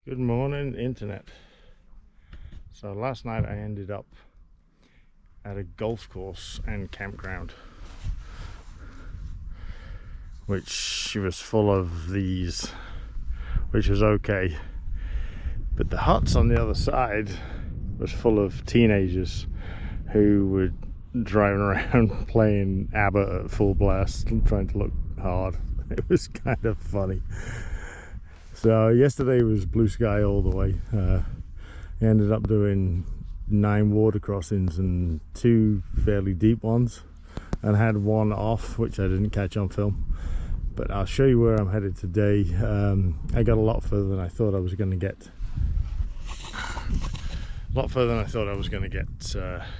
Good morning, internet. So last night I ended up at a golf course and campground, which was full of these, which was okay. But the huts on the other side was full of teenagers who were driving around playing ABBA at full blast and trying to look hard. It was kind of funny. So yesterday was blue sky all the way. I ended up doing 9 water crossings and 2 fairly deep ones, and had one off which I didn't catch on film, but I'll show you where I'm headed today. I got a lot further than I thought I was going to get.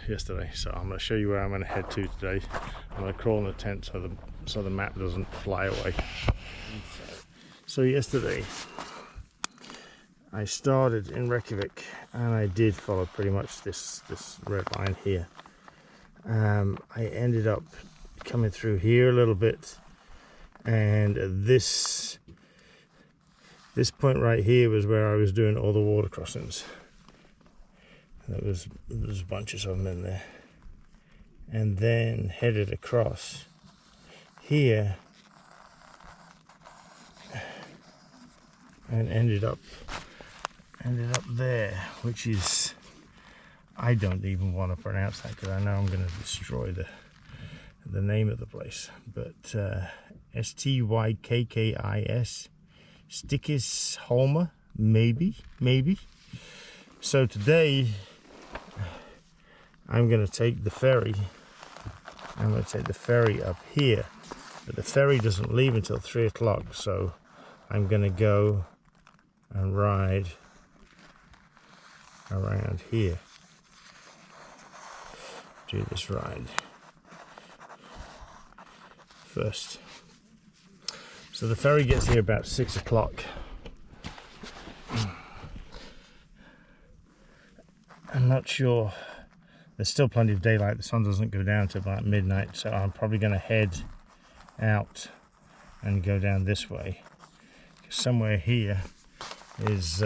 Yesterday, so I'm going to show you where I'm going to head to today. I'm going to crawl in the tent so the map doesn't fly away. So yesterday I started in Reykjavik and I did follow pretty much this red line here. I ended up coming through here a little bit, and this point right here was where I was doing all the water crossings. There's bunches of them in there, and then headed across here and ended up there, which is, I don't even want to pronounce that because I know I'm going to destroy the name of the place, but Stykkis, Stykkisholmur, maybe. So today I'm going to take the ferry. I'm going to take the ferry up here, but the ferry doesn't leave until 3 o'clock, so I'm going to go and ride around here. Do this ride first. So the ferry gets here about 6 o'clock. I'm not sure. There's still plenty of daylight. The sun doesn't go down to about midnight, so I'm probably going to head out and go down this way. Somewhere here is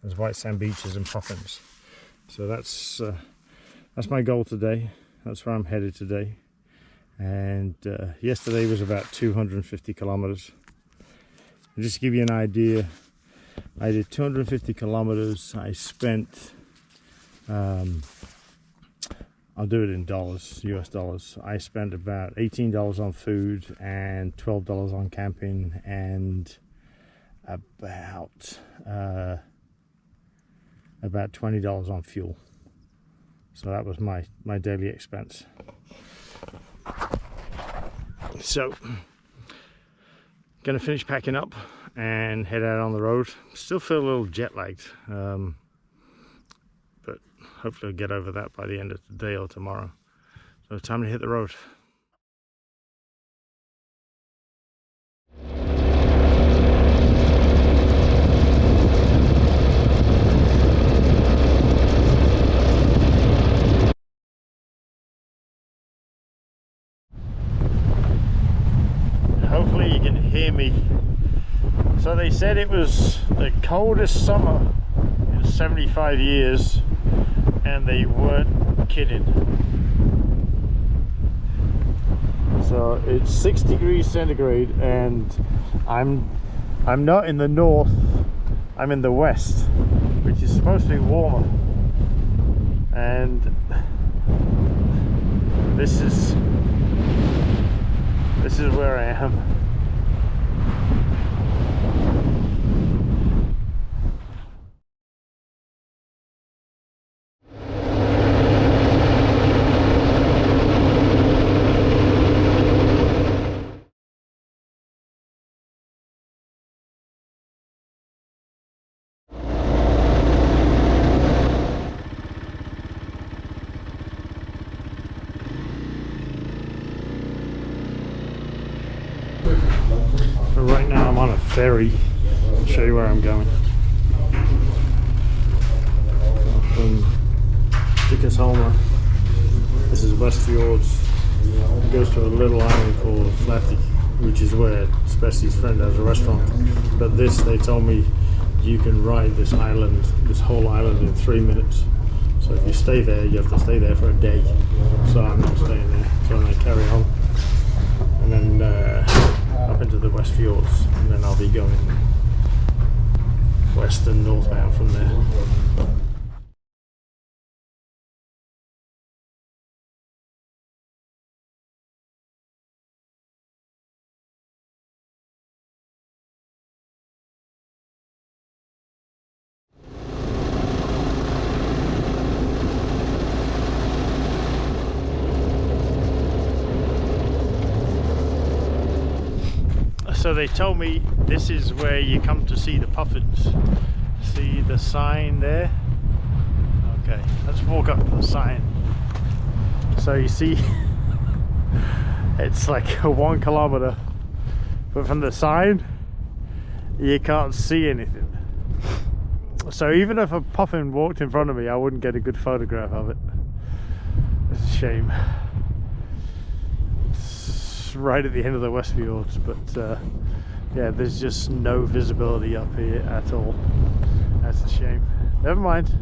there's white sand beaches and puffins. So that's my goal today. That's where I'm headed today. And yesterday was about 250 kilometers. And just to give you an idea, I did 250 kilometers. I spent I'll do it in dollars, US dollars. I spent about $18 on food and $12 on camping, and about $20 on fuel. So that was my daily expense. So gonna finish packing up and head out on the road. Still feel a little jet lagged, but hopefully I'll get over that by the end of the day or tomorrow. So time to hit the road. Hopefully you can hear me. So they said it was the coldest summer in 75 years, and they weren't kidding. So it's 6 degrees centigrade, and I'm not in the north, I'm in the west, which is supposed to be warmer. And this is where I am. But right now I'm on a ferry. I'll show you where I'm going. From Stykkisholmur. This is West Fjords. It goes to a little island called Flatty, which is where Spessie's friend has a restaurant. But this, they told me, you can ride this island, this whole island, in 3 minutes. So if you stay there, you have to stay there for a day. So I'm not staying there, so I'm going to carry on and then up into the West Fjords, and then I'll be going west and northbound from there. So they told me this is where you come to see the puffins. See the sign there? Okay, let's walk up the sign. So you see, it's like 1 kilometer, but from the sign, you can't see anything. So even if a puffin walked in front of me, I wouldn't get a good photograph of it. It's a shame. Right at the end of the West Fjords, but yeah, there's just no visibility up here at all. That's a shame. Never mind.